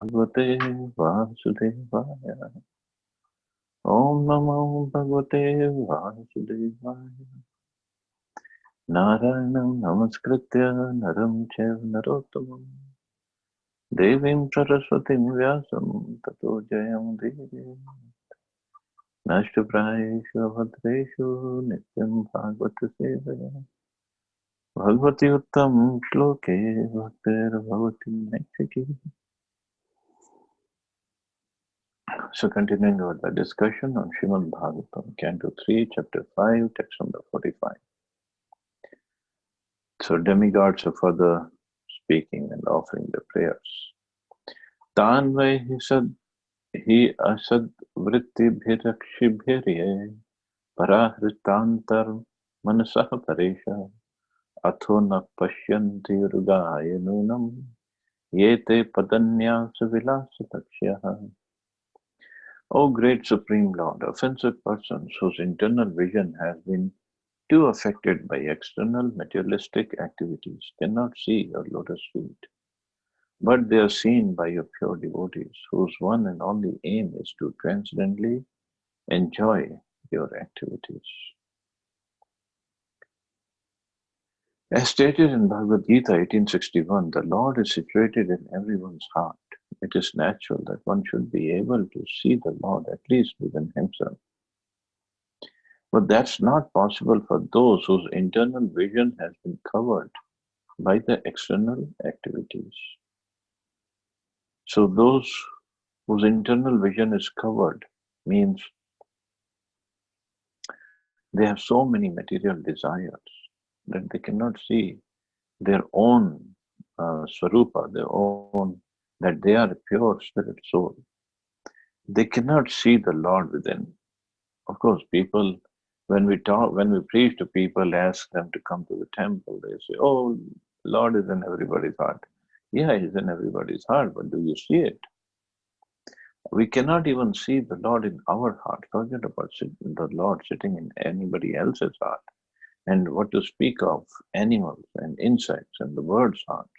Bhagavate Vasudevaya. Om Namo Bhagavate Vasudevaya. Narayanam Namaskritya Naram Chaiva Narottamam Devim Saraswatim Vyasam Tato Jayam Devi Nashtaprayeshu Abhadreshu Nityam Bhagavata Sevaya Bhagavati Uttam Shloke Bhaktir Bhavati Naitiki. So continuing with the discussion on Srimad Bhagavatam, Canto 3, Chapter 5, Text number 45. So demigods are further speaking and offering the prayers. Tanvai hi asad vritti bhirakshibhirye parahritantar manasah paresha atho na pashyanti rugaya nunam yete padanyasa vilasa taksyaha. O great Supreme Lord, offensive persons whose internal vision has been too affected by external materialistic activities cannot see your lotus feet, but they are seen by your pure devotees, whose one and only aim is to transcendently enjoy your activities. As stated in Bhagavad Gita 1861, the Lord is situated in everyone's heart. It is natural that one should be able to see the Lord at least within himself. But that's not possible for those whose internal vision has been covered by the external activities. So those whose internal vision is covered means they have so many material desires that they cannot see their own swarupa, their own, that they are a pure spirit soul. They cannot see the Lord within. Of course, people, when we preach to people, ask them to come to the temple, they say, oh, Lord is in everybody's heart. Yeah, He's in everybody's heart, but do you see it? We cannot even see the Lord in our heart. Forget about the Lord sitting in anybody else's heart. And what to speak of animals and insects and the birds' hearts.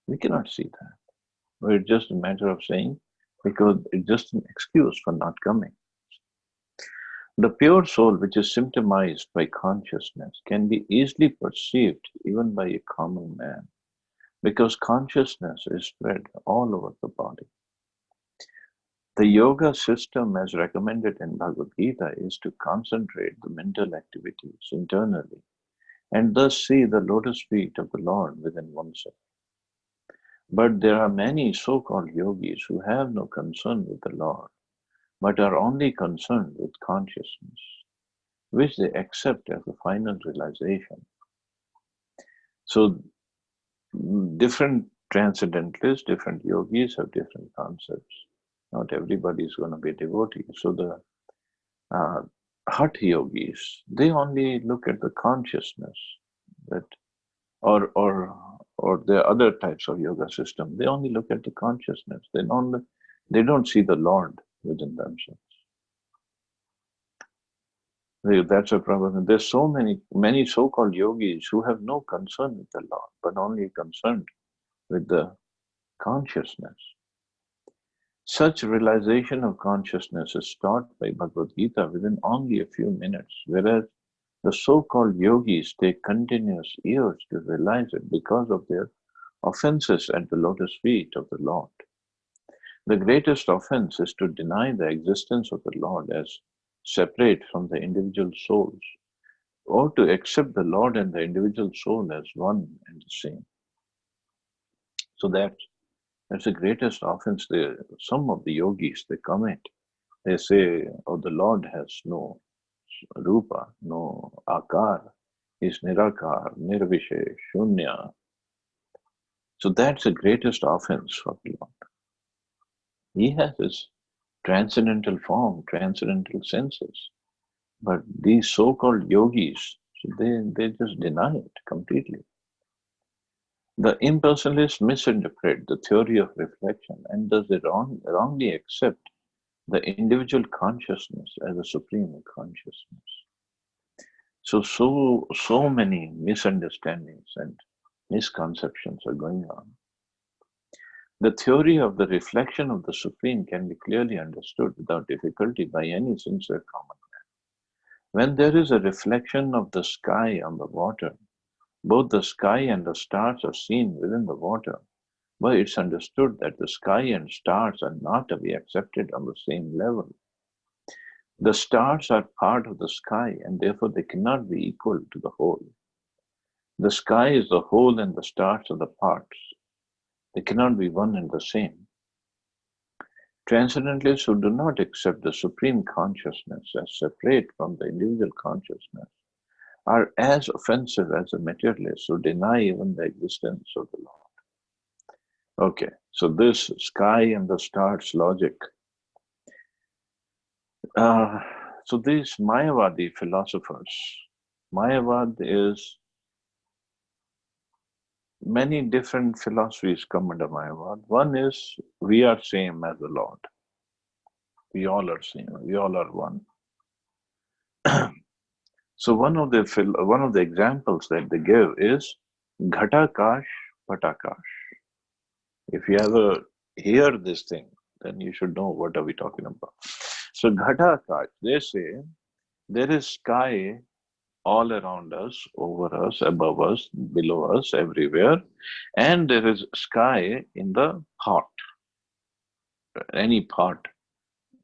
We cannot see that. It's just a matter of saying, because it's just an excuse for not coming. The pure soul, which is symptomized by consciousness, can be easily perceived even by a common man, because consciousness is spread all over the body. The yoga system as recommended in Bhagavad Gita is to concentrate the mental activities internally and thus see the lotus feet of the Lord within oneself. But there are many so-called yogis who have no concern with the Lord, but are only concerned with consciousness, which they accept as the final realization. So different transcendentalists, different yogis have different concepts. Not everybody is going to be a devotee. So the Hatha yogis, they only look at the consciousness, that, or the other types of yoga system. They only look at the consciousness. They don't see the Lord within themselves. That's a problem. There's so many so-called yogis who have no concern with the Lord, but only concerned with the consciousness. Such realization of consciousness is taught by Bhagavad Gita within only a few minutes, whereas the so-called yogis take continuous years to realize it because of their offenses at the lotus feet of the Lord. The greatest offense is to deny the existence of the Lord as separate from the individual souls, or to accept the Lord and the individual soul as one and the same. So that's the greatest offense. Some of the yogis, they commit. They say, oh, the Lord has no rupa, no akar. He's nirakar, nirvishesh, shunya. So that's the greatest offense for the Lord. He has his transcendental form, transcendental senses. But these so-called yogis, they just deny it completely. The impersonalists misinterpret the theory of reflection and thus they wrongly accept the individual consciousness as a supreme consciousness. So many misunderstandings and misconceptions are going on. The theory of the reflection of the Supreme can be clearly understood without difficulty by any sincere common man. When there is a reflection of the sky on the water, both the sky and the stars are seen within the water, but it's understood that the sky and stars are not to be accepted on the same level. The stars are part of the sky and therefore they cannot be equal to the whole. The sky is the whole and the stars are the parts. They cannot be one and the same. Transcendentalists who do not accept the supreme consciousness as separate from the individual consciousness are as offensive as the materialists who deny even the existence of the Lord. Okay, so this sky and the stars logic. So these Mayavadi philosophers, Mayavad is many different philosophies come under Mayavad. One is we are same as the Lord. We all are same. We all are one. So one of the examples that they give is Ghatakash Patakash. If you ever hear this thing, then you should know what are we talking about. So Ghatakash, they say there is sky all around us, over us, above us, below us, everywhere, and there is sky in the pot, any pot,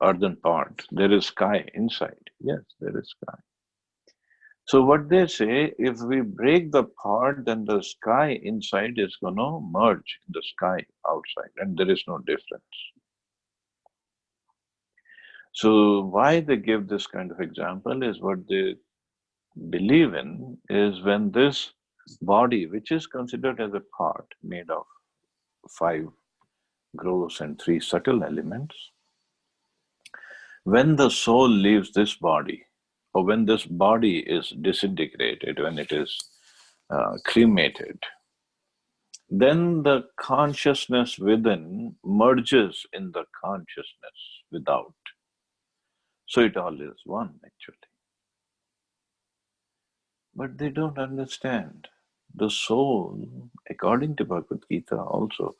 earthen pot. There is sky inside. Yes, there is sky. So what they say, if we break the pot, then the sky inside is going to merge in the sky outside, and there is no difference. So why they give this kind of example is what they believe in is when this body, which is considered as a pot made of 5 gross and 3 subtle elements, when the soul leaves this body, or when this body is disintegrated, when it is cremated, then the consciousness within merges in the consciousness without. So it all is one, actually. But they don't understand. The soul, according to Bhagavad Gita also,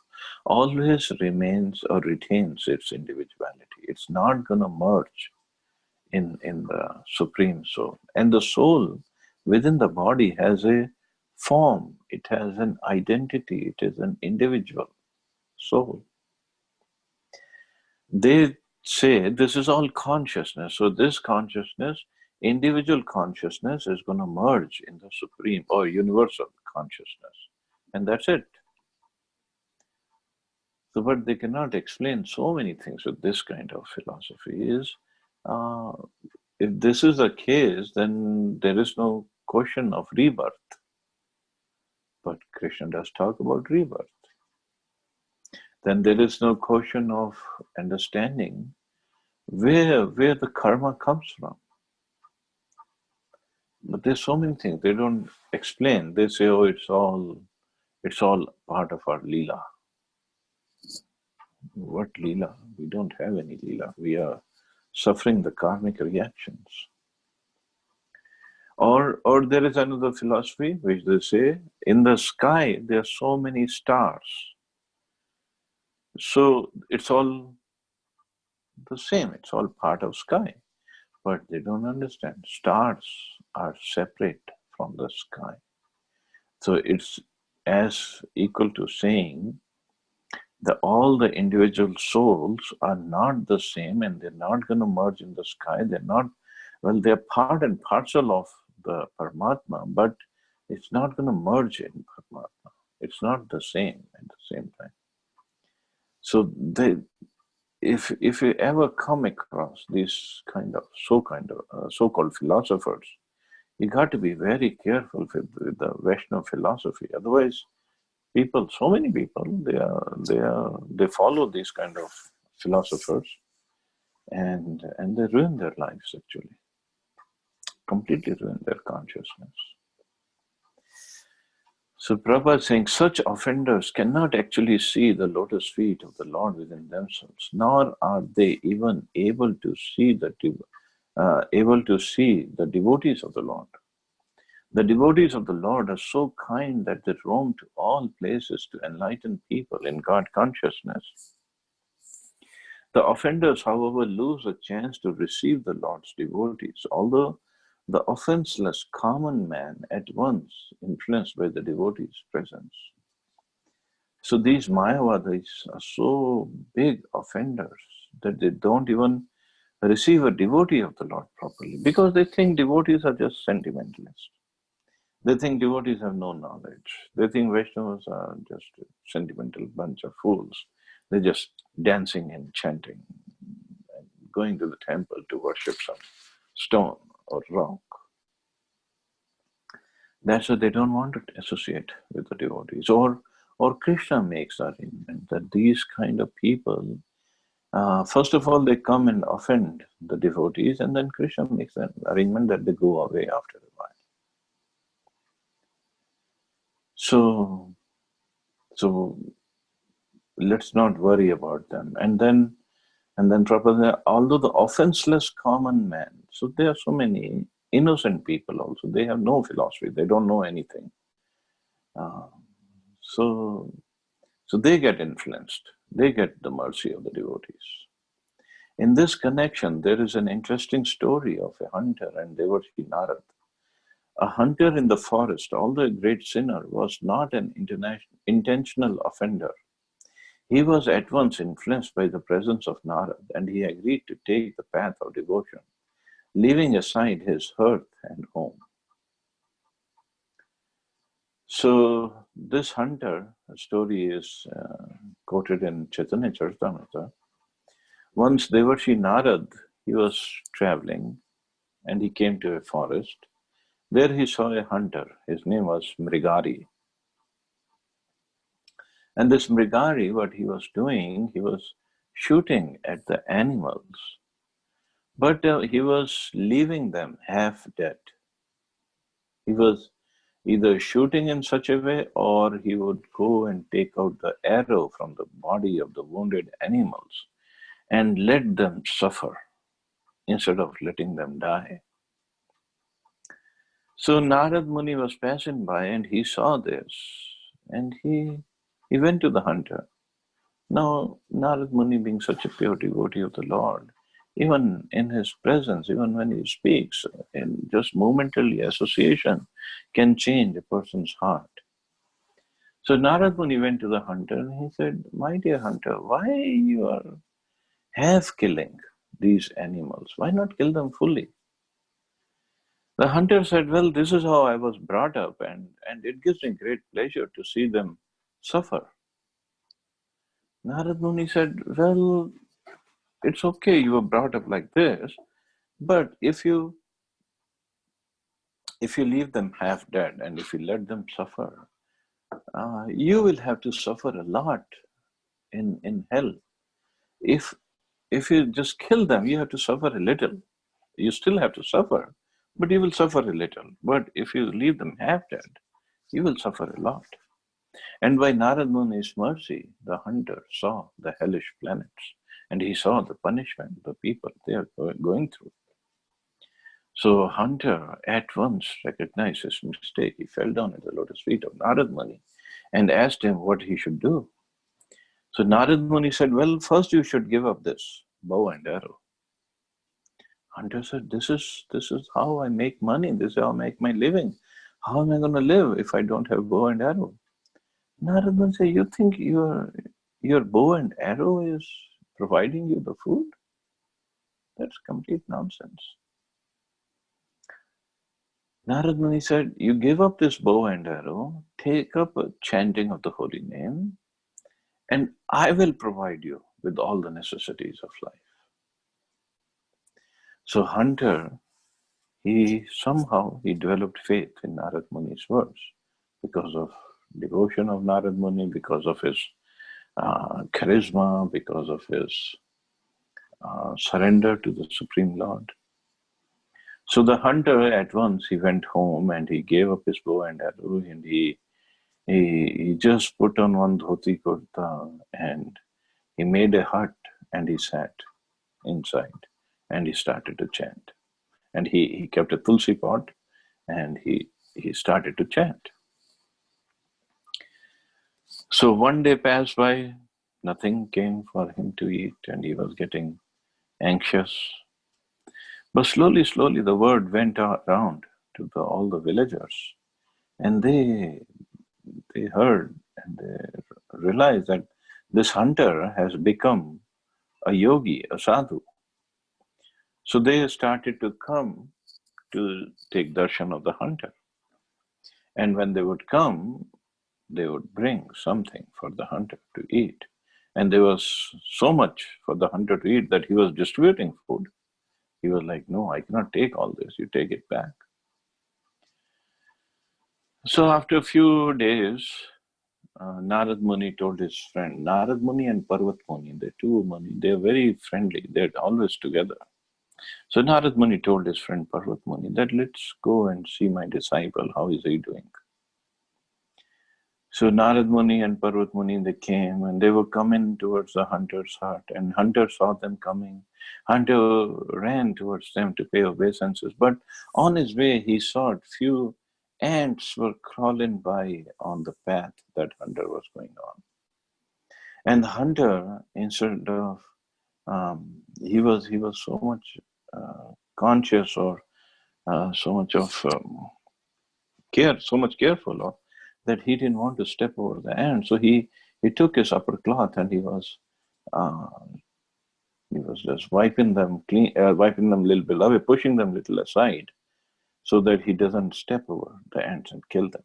always remains or retains its individuality. It's not going to merge in the Supreme Soul. And the soul within the body has a form, it has an identity, it is an individual soul. They say this is all consciousness. So this consciousness, individual consciousness, is going to merge in the supreme or universal consciousness. And that's it. So, but they cannot explain so many things with this kind of philosophy is, if this is the case, then there is no question of rebirth. But Krishna does talk about rebirth. Then there is no question of understanding where the karma comes from. But there's so many things they don't explain. They say, oh, it's all part of our Leela. What Leela? We don't have any Leela. We are suffering the karmic reactions. Or there is another philosophy which they say, in the sky there are so many stars. So it's all the same, it's all part of sky. But they don't understand. Stars are separate from the sky. So it's as equal to saying that all the individual souls are not the same and they're not going to merge in the sky. They're not, well, they're part and parcel of the Paramatma, but it's not going to merge in Paramatma. It's not the same at the same time. So if you ever come across these so-called philosophers, you got to be very careful with the Vaishnava philosophy. Otherwise, so many people, they follow these kind of philosophers, and they ruin their lives actually, completely ruin their consciousness. So Prabhupada is saying such offenders cannot actually see the lotus feet of the Lord within themselves, nor are they even able to see the devotees of the Lord. The devotees of the Lord are so kind that they roam to all places to enlighten people in God consciousness. The offenders, however, lose a chance to receive the Lord's devotees, although the offenseless common man at once influenced by the devotee's presence. So these Mayavadis are so big offenders that they don't even receive a devotee of the Lord properly because they think devotees are just sentimentalists. They think devotees have no knowledge. They think Vaishnavas are just a sentimental bunch of fools. They're just dancing and chanting and going to the temple to worship some stone or rock. That's why they don't want to associate with the devotees. Or Krishna makes arrangement that these kind of people, first of all, they come and offend the devotees, and then Krishna makes an arrangement that they go away after a while. So let's not worry about them. And then Prabhupada, although the offenseless common man, so there are so many innocent people also. They have no philosophy. They don't know anything. So they get influenced. They get the mercy of the devotees. In this connection, there is an interesting story of a hunter and devotee Narad. A hunter in the forest, although a great sinner, was not an intentional offender. He was at once influenced by the presence of Narad, and he agreed to take the path of devotion, leaving aside his hearth and home. So this hunter story is quoted in Chaitanya Charitamrita. Once Devarshi Narad, he was traveling and he came to a forest. There he saw a hunter. His name was Mrigari. And this Mrigari, what he was doing, he was shooting at the animals, but he was leaving them half dead. He was either shooting in such a way or he would go and take out the arrow from the body of the wounded animals and let them suffer instead of letting them die. So Narad Muni was passing by and he saw this and he went to the hunter. Now, Narad Muni being such a pure devotee of the Lord, even in his presence, even when he speaks, in just momentary association can change a person's heart. So Narad Muni went to the hunter and he said, "My dear hunter, why you are half killing these animals? Why not kill them fully?" The hunter said, "Well, this is how I was brought up and it gives me great pleasure to see them suffer." Narad Muni said, "Well, it's okay, you were brought up like this, but if you leave them half dead and if you let them suffer, you will have to suffer a lot in hell. If you just kill them, you have to suffer a little. You still have to suffer, but you will suffer a little. But if you leave them half dead, you will suffer a lot." And by Narad Muni's mercy, the hunter saw the hellish planets and he saw the punishment the people they are going through. So hunter at once recognized his mistake. He fell down at the lotus feet of Narad Muni and asked him what he should do. So Narad Muni said, "Well, first you should give up this bow and arrow." Hunter said, This is how I make money. This is how I make my living. How am I going to live if I don't have bow and arrow?" Narad Muni said, "You think your bow and arrow is providing you the food? That's complete nonsense." Narad Muni said, "You give up this bow and arrow, take up a chanting of the holy name, and I will provide you with all the necessities of life." So hunter, he developed faith in Narad Muni's words because of devotion of Narad Muni, because of his charisma, because of his surrender to the Supreme Lord. So the hunter at once he went home and he gave up his bow and arrow and he just put on one dhoti kurta and he made a hut and he sat inside and he started to chant. And he kept a tulsi pot and he he started to chant. So one day passed by, nothing came for him to eat, and he was getting anxious. But slowly, the word went around to all the villagers, and they heard and they realized that this hunter has become a yogi, a sadhu. So they started to come to take darshan of the hunter. And when they would come, they would bring something for the hunter to eat. And there was so much for the hunter to eat that he was distributing food. He was like, no, I cannot take all this. You take it back. So after a few days, Narad Muni told his friend, Narad Muni and Parvat Muni, the two Muni, they're very friendly. They're always together. So Narad Muni told his friend Parvat Muni that let's go and see my disciple. How is he doing? So Narad Muni and Parvat Muni, they came and they were coming towards the hunter's hut, and hunter saw them coming. Hunter ran towards them to pay obeisances, but on his way he saw a few ants were crawling by on the path that hunter was going on. And the hunter, instead of he was so much conscious or so much of so much careful of that he didn't want to step over the ant. So he took his upper cloth and uh, he was just wiping them clean, wiping them a little bit away, pushing them a little aside, so that he doesn't step over the ants and kill them.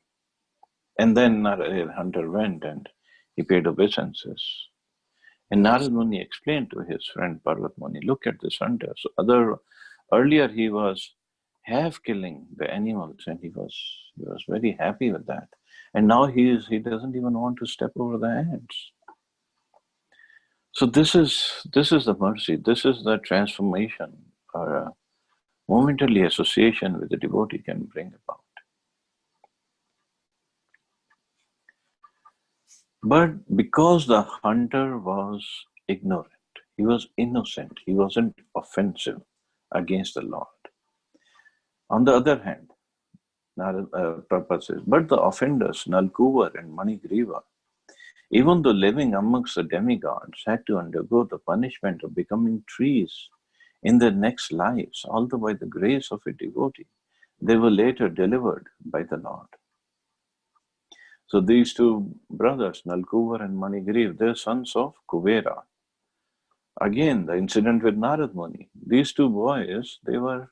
And then Narad hunter went and he paid obeisances. And Narad Muni explained to his friend Parvat Muni, look at this hunter. So earlier he was half killing the animals and he was very happy with that. And now he doesn't even want to step over the ants. So this is the mercy, this is the transformation or a momentary association with the devotee can bring about. But because the hunter was ignorant, he was innocent, he wasn't offensive against the Lord. On the other hand, purposes, but the offenders, Nalkuvar and Manigriva, even though living amongst the demigods, had to undergo the punishment of becoming trees in their next lives, although by the grace of a devotee, they were later delivered by the Lord. So these two brothers, Nalkuvar and Manigriva, they're sons of Kuvera. Again, the incident with Narad Muni. These two boys, they were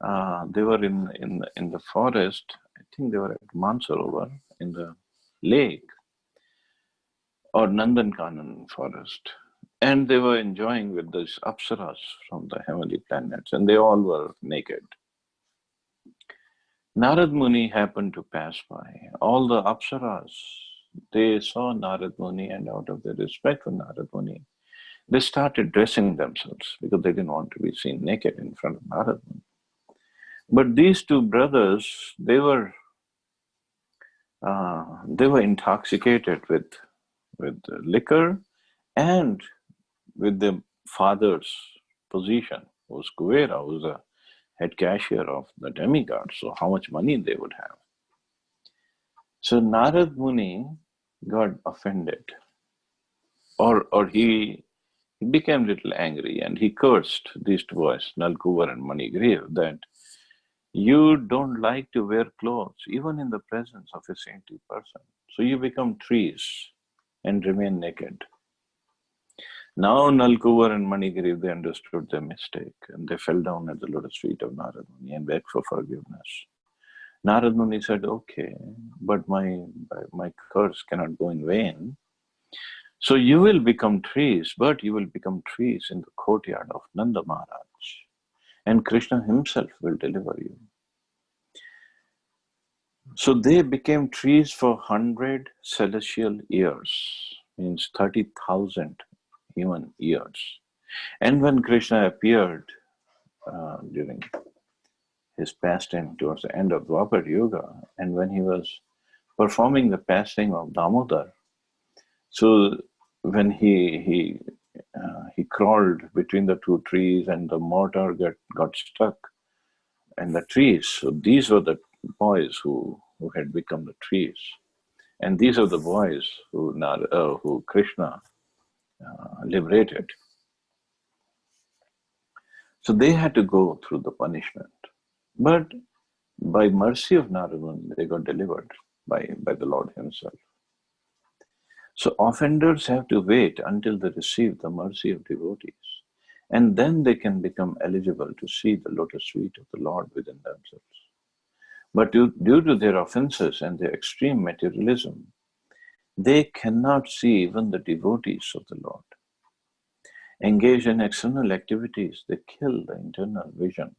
in the forest. I think they were at Mansarovar in the lake or Nandankanan forest, and they were enjoying with these apsaras from the heavenly planets, and they all were naked. Narad Muni happened to pass by. All the apsaras, they saw Narad Muni, and out of their respect for Narad Muni, they started dressing themselves because they didn't want to be seen naked in front of Narad Muni. But these two brothers, they were intoxicated with liquor and with the father's position, who's Kuvera, who's the head cashier of the demigods. So how much money they would have. So Narad Muni got offended, or he became a little angry, and he cursed these two boys, Nalkuvar and Manigriva, that you don't like to wear clothes, even in the presence of a saintly person. So you become trees and remain naked. Now Nalkuvar and Manigriva, they understood their mistake, and they fell down at the lotus feet of Narad Muni and begged for forgiveness. Narad Muni said, okay, but my curse cannot go in vain. So you will become trees, but you will become trees in the courtyard of Nanda Maharaj. And Krishna himself will deliver you. So they became trees for 100 celestial years, means 30,000 human years. And when Krishna appeared during his pastime towards the end of Dwapar Yuga, and when he was performing the pastime of Damodar, so when he crawled between the two trees and the mortar got stuck in the trees. So these were the boys who had become the trees. And these are the boys who Krishna liberated. So they had to go through the punishment. But by mercy of Narayan, they got delivered by the Lord Himself. So offenders have to wait until they receive the mercy of devotees. And then they can become eligible to see the lotus feet of the Lord within themselves. But due to their offenses and their extreme materialism, they cannot see even the devotees of the Lord. Engaged in external activities, they kill the internal vision.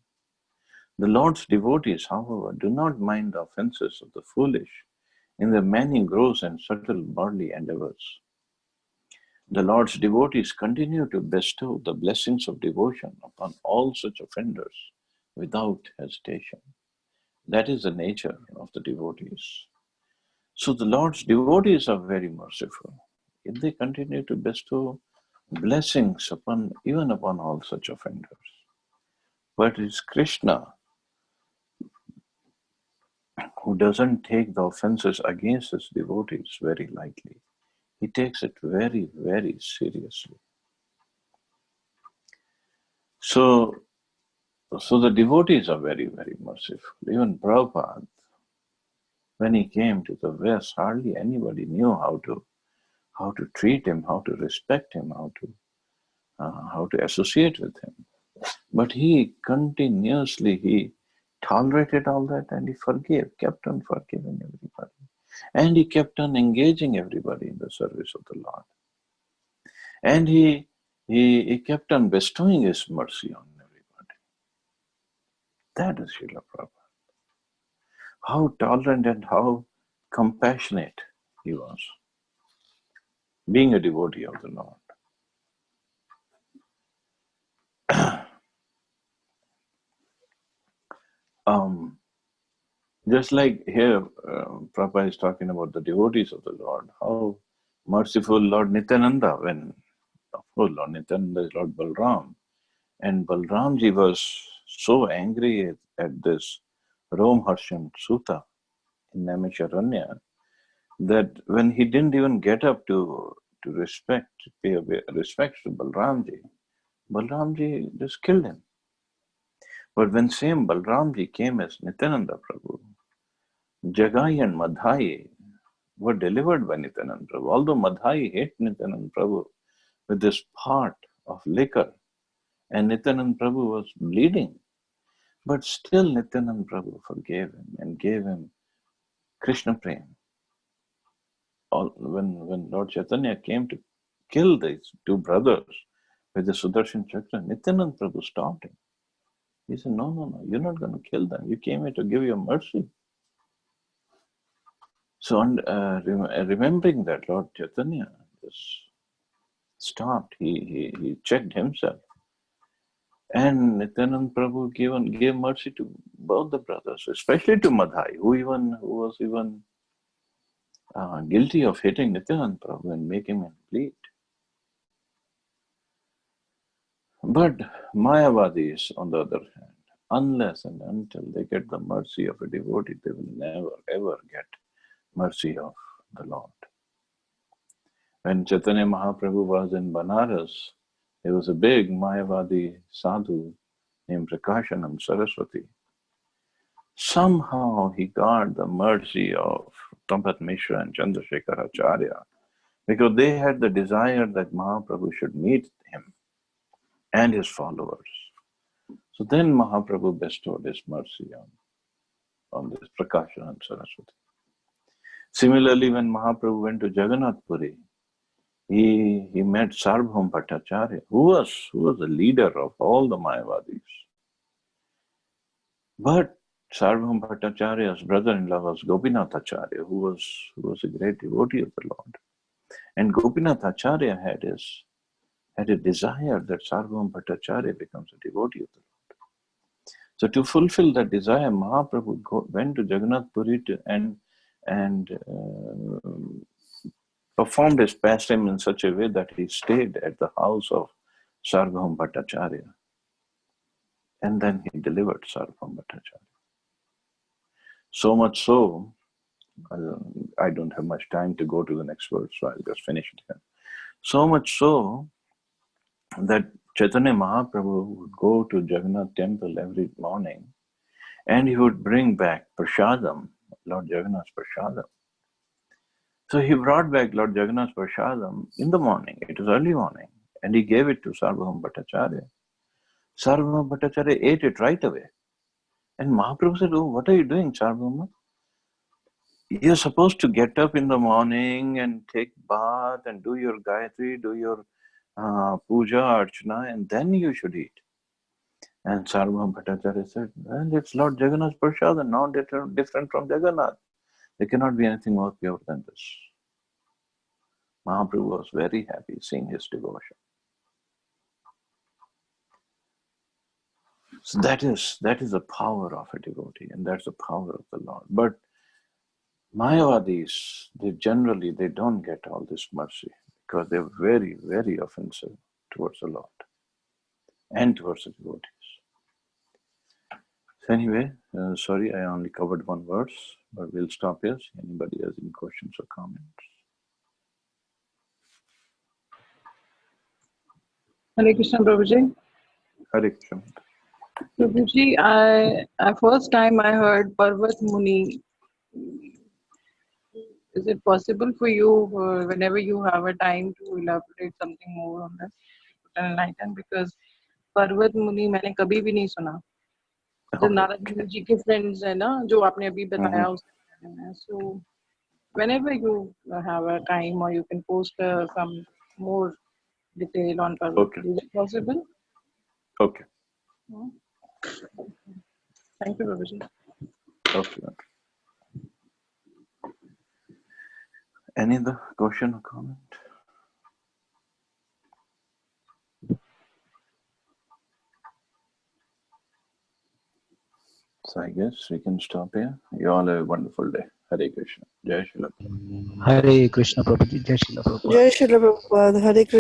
The Lord's devotees, however, do not mind the offenses of the foolish in their many gross and subtle bodily endeavors. The Lord's devotees continue to bestow the blessings of devotion upon all such offenders without hesitation. That is the nature of the devotees. So the Lord's devotees are very merciful. If they continue to bestow blessings even upon all such offenders. But it's Krishna who doesn't take the offenses against his devotees very lightly. He takes it very, very seriously. So the devotees are very, very merciful. Even Prabhupada, when he came to the West, hardly anybody knew how to treat him, how to respect him, how to associate with him. But he tolerated all that, and he kept on forgiving everybody. And he kept on engaging everybody in the service of the Lord. And he kept on bestowing his mercy on everybody. That is Srila Prabhupada. How tolerant and how compassionate he was, being a devotee of the Lord. Just like here, Prabhupada is talking about the devotees of the Lord, how merciful Lord Nityananda, when, of course, Lord Nityananda is Lord Balram, and Balramji was so angry at this Romharshan Sutta in Naimisharanya that when he didn't even get up to pay respect to Balramji just killed him. But when same Balramji came as Nityananda Prabhu, Jagai and Madhai were delivered by Nityananda Prabhu. Although Madhai hit Nityananda Prabhu with this pot of liquor, and Nityananda Prabhu was bleeding, but still Nityananda Prabhu forgave him and gave him Krishna Prem. When Lord Chaitanya came to kill these two brothers with the Sudarshan Chakra, Nityananda Prabhu stopped him. He said, no, you're not going to kill them. You came here to give your mercy. So remembering that, Lord Chaitanya just stopped. He checked himself. And Nityananda Prabhu gave mercy to both the brothers, especially to Madhai, who was even guilty of hitting Nityananda Prabhu and making him bleed. But Mayavadis, on the other hand, unless and until they get the mercy of a devotee, they will never ever get mercy of the Lord. When Chaitanya Mahaprabhu was in Banaras, there was a big Mayavadi sadhu named Prakashanam Saraswati. Somehow he got the mercy of Tampat Mishra and Chandrasekhar Acharya because they had the desire that Mahaprabhu should meet him and his followers. So then Mahaprabhu bestowed his mercy on this Prakashanam Saraswati. Similarly, when Mahaprabhu went to Jagannath Puri, he met Sarvabhauma Bhattacharya, who was the leader of all the Mayavadis. But Sarvabhauma Bhattacharya's brother-in-law was Gopinath Acharya, who was a great devotee of the Lord. And Gopinath Acharya had a desire that Sarvabhauma Bhattacharya becomes a devotee of the Lord. So to fulfill that desire, Mahaprabhu went to Jagannath Puri and performed his pastime in such a way that he stayed at the house of Sarvabhauma Bhattacharya. And then he delivered Sarvabhauma Bhattacharya. So much so, I don't have much time to go to the next verse, so I'll just finish it here. So much so that Chaitanya Mahaprabhu would go to Jagannath temple every morning and he would bring back prasadam, Lord Jagannath's prasadam. So he brought back Lord Jagannath's prasadam in the morning. It was early morning. And he gave it to Sarvabhauma Bhattacharya. Sarvabhauma Bhattacharya ate it right away. And Mahaprabhu said, "Oh, what are you doing, Sarvabhauma? You're supposed to get up in the morning and take bath and do your Gayatri, do your puja, archana, and then you should eat." And Sarvabhauma Bhattacharya said, "Well, it's Lord Jagannath's prasadam, now they're different from Jagannath. There cannot be anything more pure than this." Mahaprabhu was very happy seeing his devotion. So that is the power of a devotee, and that's the power of the Lord. But Mayavadis, they don't get all this mercy because they're very, very offensive towards the Lord and towards the devotees. So anyway, sorry, I only covered one verse, but we'll stop here. Anybody has any questions or comments? Hare Krishna, Prabhuji. Hare Krishna. Prabhuji, first time I heard Parvat Muni. Is it possible for you, whenever you have a time, to elaborate something more on this? Enlighten, because Parvat Muni मैंने कभी भी नहीं सुना. जो नारद मुनि जी के friends है ना, जो आपने अभी बताया उसके बारे में. So whenever you have a time, or you can post some more detail on Parvat. Okay. Is it possible? Okay. Thank you, Prabhuji. Okay. Any other question or comment? So I guess we can stop here. You all have a wonderful day. Hare Krishna. Jai Shri Prabhupada. Hare Krishna Prabhuji. Jai Shri Prabhupada. Jai Shri Prabhupada. Hare Krishna.